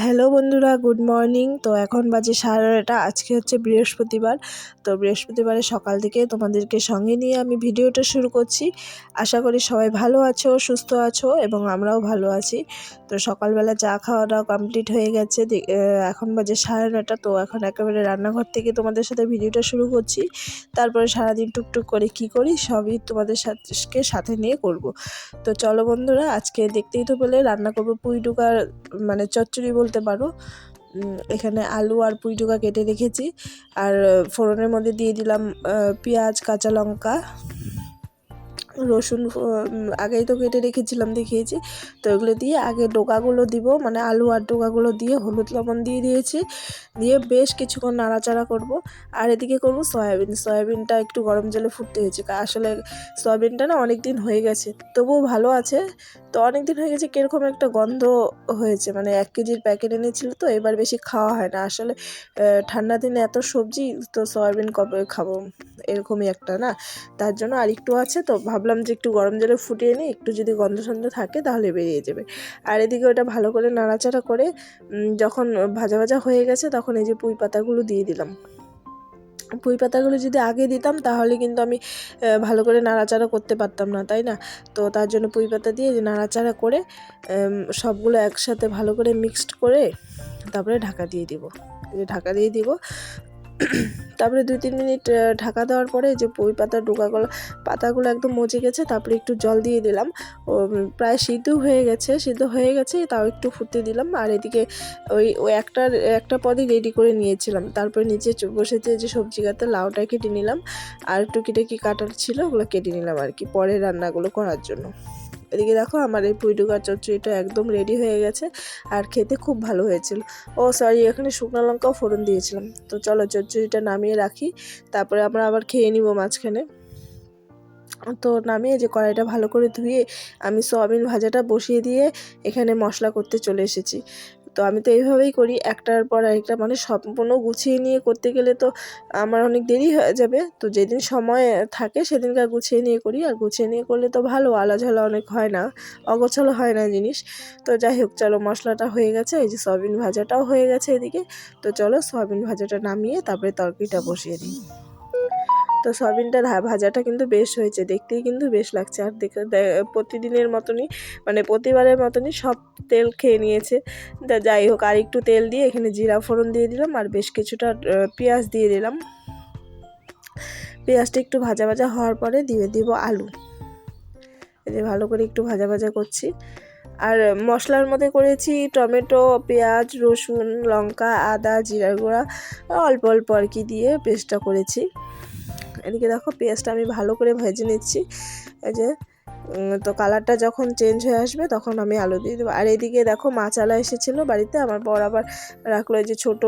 Hello বন্ধুরা, good morning. তো এখন বাজে 9:30। আজকে হচ্ছে বৃহস্পতিবার। তো বৃহস্পতিবারের সকাল থেকে তোমাদেরকে সঙ্গে নিয়ে আমি ভিডিওটা শুরু করছি। আশা করি সবাই ভালো আছো, সুস্থ আছো এবং আমরাও ভালো আছি। তো সকালবেলা চা খাওয়াটা কমপ্লিট হয়ে গেছে। এখন বাজে 9:30। তো এখন একেবারে রান্নাঘর থেকে তোমাদের সাথে ভিডিওটা শুরু করছি। তারপরে সারাদিন টুকটুক করে কি করি সবই তোমাদের সাথে নিয়ে করব। তো চলো বন্ধুরা, আজকে দেখতেই তো পেলে রান্না করবো পুঁই ডুকার মানে চচ্চড়ি বলতে পারো। এখানে আলু আর পুঁই ডুকা কেটে রেখেছি, আর ফোড়নের মধ্যে দিয়ে দিলাম পেঁয়াজ, কাঁচা লঙ্কা, রসুন। আগেই তো কেটে রেখেছিলাম, দেখিয়েছি। তো এগুলো দিয়ে আগে ডোকাগুলো দিব, মানে আলু আর ডোকাগুলো দিয়ে হলুদ লবণ দিয়ে দিয়েছি, দিয়ে বেশ কিছুক্ষণ নাড়াচাড়া করব। আর এদিকে করব সয়াবিনটা একটু গরম জলে ফুটতে হয়েছে। আসলে সয়াবিনটা না অনেক দিন হয়ে গেছে, তবুও ভালো আছে। তো অনেক দিন হয়ে গেছে, কীরকম একটা গন্ধ হয়েছে, মানে 1 কেজির প্যাকেট এনেছিল, তো এবার বেশি খাওয়া হয় না আসলে। ঠান্ডা দিনে এত সবজি, তো সয়াবিন কবে খাবো, এরকমই একটা না। তার জন্য আর একটু আছে, তো ভাবলাম যে একটু গরম জলে ফুটিয়ে নিই, একটু যদি গন্ধ সন্ধ থাকে তাহলে বেরিয়ে যাবে। আর এদিকে ওটা ভালো করে নাড়াচাড়া করে যখন ভাজা ভাজা হয়ে গেছে, তখন এই যে পুঁই পাতাগুলো দিয়ে দিলাম। পুঁই পাতাগুলো যদি আগে দিতাম তাহলে কিন্তু আমি ভালো করে নাড়াচাড়া করতে পারতাম না, তাই না? তো তার জন্য পুঁই পাতা দিয়ে যে নাড়াচাড়া করে সবগুলো একসাথে ভালো করে মিক্সড করে তারপরে ঢাকা দিয়ে দিব। ঢাকা দিয়ে দিব। তারপরে 2-3 মিনিট ঢাকা দেওয়ার পরে যে পুঁই পাতার পাতাগুলো একদম মজে গেছে, তারপরে একটু জল দিয়ে দিলাম। প্রায় সিদ্ধ হয়ে গেছে, তাও একটু ফুটতে দিলাম। আর এদিকে ওই একটা পদই রেডি করে নিয়েছিলাম। তারপরে নিচে বসেছে যে সবজি কাটতে, লাউটা কেটে নিলাম, আর টুকিটাকি কাটার ছিল ওগুলো কেটে নিলাম আর কি, পরে রান্নাগুলো করার জন্য। এদিকে দেখো আমার এই পুঁই ডুকার চচ্চড়িটা একদম রেডি হয়ে গেছে, আর খেতে খুব ভালো হয়েছিল। ও সরি, এখানে শুকনো লঙ্কাও ফোড়ন দিয়েছিলাম। তো চলো চচ্চড়িটা নামিয়ে রাখি, তারপরে আমরা আবার খেয়ে নিব মাঝখানে। তো নামিয়ে যে কড়াইটা ভালো করে ধুয়ে আমি সয়াবিন ভাজাটা বসিয়ে দিয়ে এখানে মশলা করতে চলে এসেছি। তো আমি তো এইভাবেই করি, একটার পর আরেকটা, মানে সম্পূর্ণ গুছিয়ে নিয়ে করতে গেলে তো আমার অনেক দেরি হয়ে যাবে। তো যেদিন সময় থাকে সেদিনকার গুছিয়ে নিয়ে করি, আর গুছিয়ে নিয়ে করলে তো ভালো, আলাঝালা অনেক হয় না, অগোছালো হয় না জিনিস। তো যাই হোক, চলো মশলাটা হয়ে গেছে, এই যে সয়াবিন ভাজাটাও হয়ে গেছে এদিকে। তো চলো সয়াবিন ভাজাটা নামিয়ে তারপরে তরকারিটা বসিয়ে দিই। তো সয়াবিনটা ভাজাটা কিন্তু বেশ হয়েছে, দেখতেই কিন্তু বেশ লাগছে। আর প্রতিদিনের মতনই, মানে প্রতিবারের মতনই সব তেল খেয়ে নিয়েছে। তা যাই হোক, আর একটু তেল দিয়ে এখানে জিরা ফোড়ন দিয়ে দিলাম, আর বেশ কিছুটা পেঁয়াজ দিয়ে দিলাম। পেঁয়াজটা একটু ভাজা ভাজা হওয়ার পরে দিয়ে দিব আলু। এই যে ভালো করে একটু ভাজা ভাজা করছি। আর মশলার মধ্যে করেছি টমেটো, পেঁয়াজ, রসুন, লঙ্কা, আদা, জিরার গুঁড়া, অল্প অল্প আর কি দিয়ে পেস্টটা করেছি। এদিকে দেখো পেঁয়াজটা আমি ভালো করে ভেজে নিচ্ছি। এই যে তো কালারটা যখন চেঞ্জ হয়ে আসবে তখন আমি আলু দিয়ে দেবো। আর এদিকে দেখো মাছালা এসেছিলো বাড়িতে, আমার বর আবার রাখলো এই যে ছোটো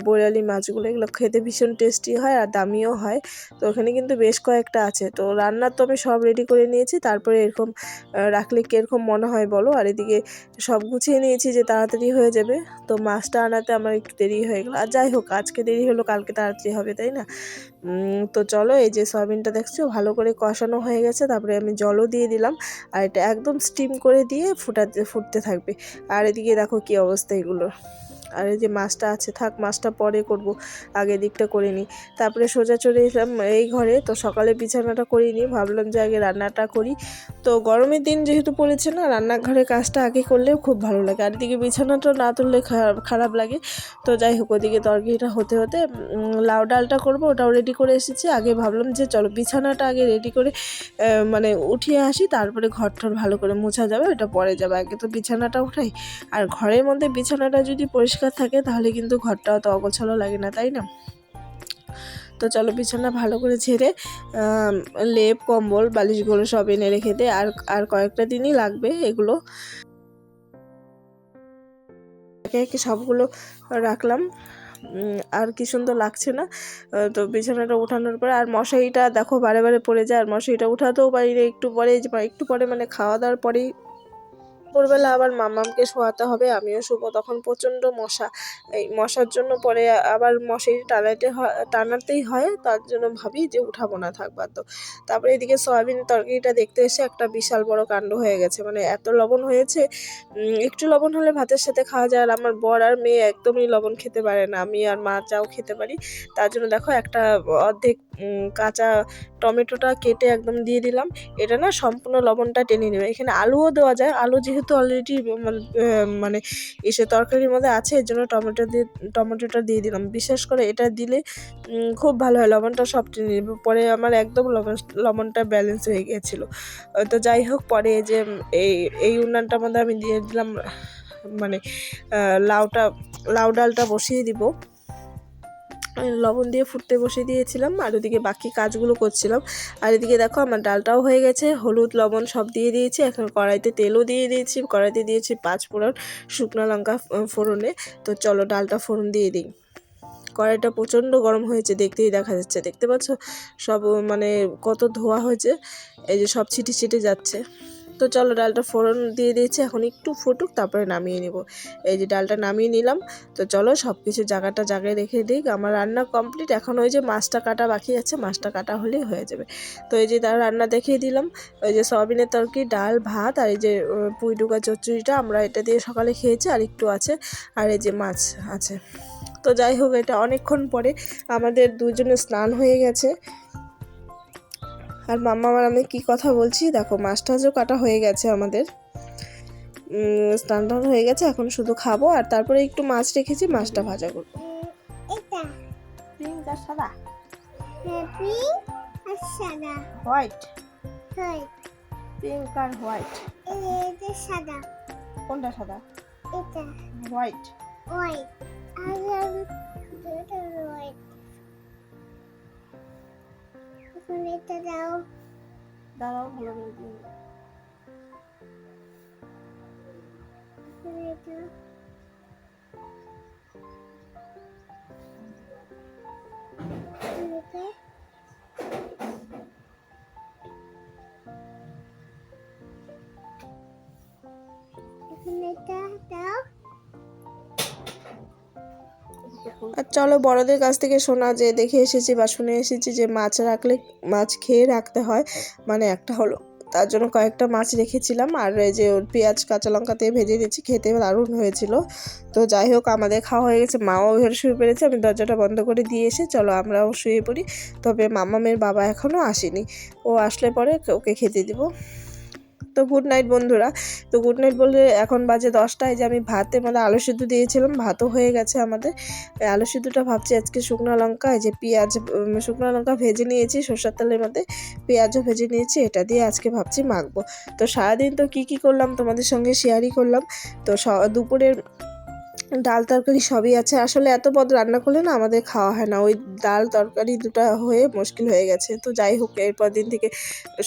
বোয়ালি মাছগুলো, এগুলো খেতে ভীষণ টেস্টি হয় আর দামিও হয়। তো ওখানে কিন্তু বেশ কয়েকটা আছে। তো রান্নার তো আমি সব রেডি করে নিয়েছি, তারপরে এরকম রাখলে কীরকম মনে হয় বলো। আর এদিকে সব গুছিয়ে নিয়েছি যে তাড়াতাড়ি হয়ে যাবে। তো মাছটা আনাতে আমার একটু দেরি হয়ে গেলো। আর যাই হোক, আজকে দেরি হলো, কালকে তাড়াতাড়ি হবে, তাই না? তো চলো, এই যে সয়াবিনটা দেখছো ভালো করে কষানো হয়ে গেছে, তারপরে আমি জলও দিয়ে দিলাম। আর এটা একদম স্টিম করে দিয়ে ফুটতে থাকবে। আর এদিকে দেখো কি অবস্থা এগুলোর। আর এই যে মাছটা আছে, থাক মাছটা পরে করব, আগে দিকটা করে নিই। তারপরে সোজা চলে এলাম এই ঘরে। তো সকালে বিছানাটা করিনি, ভাবলাম যে আগে রান্নাটা করি। তো গরমের দিন যেহেতু পড়েছে না, রান্নাঘরের কাজটা আগে করলেও খুব ভালো লাগে, আর এদিকে বিছানাটা না তুললে খারাপ লাগে। তো যাই হোক, ওদিকে তরকারিটা হতে হতে লাউ ডালটা করবো, ওটাও রেডি করে এসেছি। আগে ভাবলাম যে চলো বিছানাটা আগে রেডি করে মানে উঠিয়ে আসি, তারপরে ঘরটার ভালো করে মোছা যাবে, ওটা পরে যাবে, আগে তো বিছানাটা উঠাই। আর ঘরের মধ্যে বিছানাটা যদি পরিষ্কার থাকে তাহলে কিন্তু ঘরটা অত অগোছালো লাগে না, তাই না? তো চলো বিছানা ভালো করে ঝেড়ে লেপ, কম্বল, বালিশগুলো সব এনে রেখে দে। আর কয়েকটা দিনই লাগবে এগুলো। একে একে সবগুলো রাখলাম। আর কি সুন্দর লাগছে না? তো বিছানাটা উঠানোর পরে আর মশারিটা দেখো বারে বারে পড়ে যায়, আর মশারিটা উঠাতেও পারি না। একটু পরে মানে খাওয়া দাওয়ার পরেই ভোরবেলা আবার মাম্মামকে শোয়াতে হবে, আমিও শোবো। তখন প্রচণ্ড মশা, এই মশার জন্য পরে আবার মশারি টানাতেই হয়, তার জন্য ভাবি যে উঠাবো না, থাকবা তো। তারপরে এদিকে সয়াবিন তরকারিটা দেখতে এসে একটা বিশাল বড় কাণ্ড হয়ে গেছে, মানে এত লবণ হয়েছে। একটু লবণ হলে ভাতের সাথে খাওয়া যায়, আর আমার বর আর মেয়ে একদমই লবণ খেতে পারে না, আমি আর মা চাও খেতে পারি। তার জন্য দেখো একটা অর্ধেক কাঁচা টমেটোটা কেটে একদম দিয়ে দিলাম। এটা না সম্পূর্ণ লবণটা টেনে নেবে। এখানে আলুও দেওয়া যায়, আলু যেহেতু অলরেডি মানে এসে তরকারির মধ্যে আছে, এর জন্য টমেটোটা দিয়ে দিলাম। বিশেষ করে এটা দিলে খুব ভালো হয়, লবণটা সব টেনে নেবে। পরে আমার একদম লবণটা ব্যালেন্স হয়ে গিয়েছিলো। তো যাই হোক, পরে যে এই উনানটার মধ্যে আমি দিয়ে দিলাম মানে লাউ ডালটা বসিয়ে দিব, লবণ দিয়ে ফুটতে বসিয়ে দিয়েছিলাম, আর ওদিকে বাকি কাজগুলো করছিলাম। আর এদিকে দেখো আমার ডালটাও হয়ে গেছে, হলুদ লবণ সব দিয়ে দিয়েছি। এখন কড়াইতে তেলও দিয়ে দিয়েছি, কড়াইতে দিয়েছি 5 ফোড়ন, শুকনো লঙ্কা ফোড়নে। তো চলো ডালটা ফোড়ন দিয়ে দিই। কড়াইটা প্রচণ্ড গরম হয়েছে, দেখতেই দেখা যাচ্ছে, দেখতে পাচ্ছ সব মানে কত ধোয়া হয়েছে, এই যে সব ছিটে যাচ্ছে। তো চলো ডালটা ফোড়ন দিয়ে দিয়েছি, এখন একটু ফুটুক, তারপরে নামিয়ে নেব। এই যে ডালটা নামিয়ে নিলাম। তো চলো সব কিছু জায়গায় রেখে দিই। আমার রান্না কমপ্লিট, এখন ওই যে মাছটা কাটা বাকি আছে, মাছটা কাটা হলেই হয়ে যাবে। তো এই যে তার রান্না দেখিয়ে দিলাম, ওই যে সয়াবিনের তরকারি, ডাল, ভাত, আর এই যে পুঁই ডুকা চচ্চড়িটা আমরা এটা দিয়ে সকালে খেয়েছি, আর একটু আছে, আর এই যে মাছ আছে। তো যাই হোক, এটা অনেকক্ষণ পরে আমাদের দুজনের স্নান হয়ে গেছে। আর মাম্মা আর আমি কী কথা বলছি দেখো, মাছ টাছও কাটা হয়ে গেছে আমাদের, স্নান টান হয়ে গেছে, এখন শুধু খাবো। আর তারপরে একটু মাছ রেখেছি, মাছটা ভাজা করবো। পিঙ্ক আর সাদা, হোয়াইট, পিঙ্ক আর হোয়াইট। সাদা, কোনটা সাদা? এটা হোয়াইট। হোয়াইট আর এটা হোয়াইট। এখন এটা দাও, দাঁড়াও ভালো করে দিই। এটা এটা এখন এটা দাও। আর চলো বড়দের কাছ থেকে শোনা যে দেখে এসেছি বা শুনে এসেছি যে মাছ রাখলে মাছ খেয়ে রাখতে হয়, মানে একটা হলো, তার জন্য কয়েকটা মাছ রেখেছিলাম। আর এই যে পেঁয়াজ কাঁচা লঙ্কা দিয়ে ভেজে দিয়েছি, খেতে দারুণ হয়েছিল। তো যাই হোক, আমাদের খাওয়া হয়ে গেছে, মাও ঘরে শুয়ে পড়েছে, আমি দরজাটা বন্ধ করে দিয়ে এসে চলো আমরাও শুয়ে পড়ি। তবে মামামের বাবা এখনও আসেনি, ও আসলে পরে ওকে খেতে দিব। তো গুড নাইট বন্ধুরা। তো গুড নাইট বলে এখন বাজে 10টায়, যে আমি ভাতের মধ্যে আলু সিদ্ধ দিয়েছিলাম, ভাতও হয়ে গেছে আমাদের। আলু সিদ্ধটা ভাবছি আজকে শুকনো লঙ্কা, এই যে পেঁয়াজ, শুকনো লঙ্কা ভেজে নিয়েছি সরষের তেলের মধ্যে, পেঁয়াজও ভেজে নিয়েছি, এটা দিয়ে আজকে ভাবছি মাখবো। তো সারাদিন তো কী করলাম তোমাদের সঙ্গে শেয়ারই করলাম। তো দুপুরের ডাল তরকারি সবই আছে। আসলে এত পদ রান্না করলে না আমাদের খাওয়া হয় না, ওই ডাল তরকারি দুটো হয়ে মুশকিল হয়ে গেছে। তো যাই হোক, এরপর দিন থেকে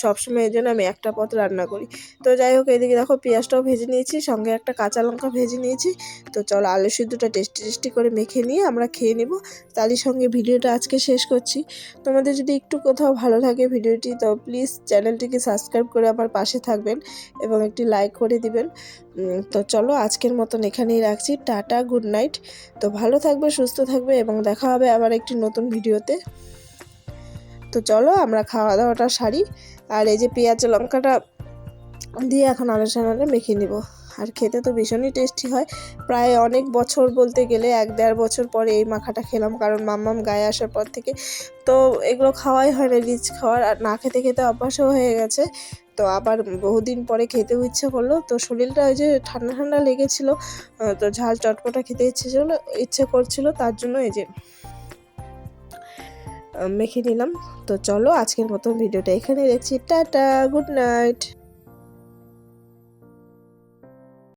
সবসময় এই জন্য আমি একটা পদ রান্না করি। তো যাই হোক, এদিকে দেখো পেঁয়াজটাও ভেজে নিয়েছি, সঙ্গে একটা কাঁচা লঙ্কা ভেজে নিয়েছি। তো চলো আলু সিদ্ধটা টেস্টি করে মেখে নিয়ে আমরা খেয়ে নিব। তারই সঙ্গে ভিডিওটা আজকে শেষ করছি। তোমাদের যদি একটু কোথাও ভালো লাগে ভিডিওটি, তো প্লিজ চ্যানেলটিকে সাবস্ক্রাইব করে আমার পাশে থাকবেন এবং একটি লাইক করে দিবেন। তো চলো আজকের মতন এখানেই রাখছি, টাটা, গুড নাইট। তো ভালো থাকবে, সুস্থ থাকবে, এবং দেখা হবে আবার একটি নতুন ভিডিওতে। তো চলো আমরা খাওয়া দাওয়াটা সারি, আর এই যে পেঁয়াজ লঙ্কাটা দিয়ে এখন আলোচনাটা মেখে নিব। আর খেতে তো ভীষণই টেস্টি হয়। প্রায় অনেক বছর, বলতে গেলে 1-1.5 বছর পরে এই মাখাটা খেলাম, কারণ মাম্মাম গায়ে আসার পর থেকে তো এগুলো খাওয়াই হয় না, রিচ খাওয়ার, আর না খেতে খেতে অভ্যাসও হয়ে গেছে। তো আবার বহুদিন পরে খেতেও ইচ্ছে করলো, তো শরীরটা ওই যে ঠান্ডা লেগেছিল, তো ঝাল চটপটা খেতে ইচ্ছে করছিল, তার জন্য এই যে মেখে নিলাম। তো চলো আজকের মতন ভিডিওটা এখানে দেখছি, টাটা, গুড নাইট।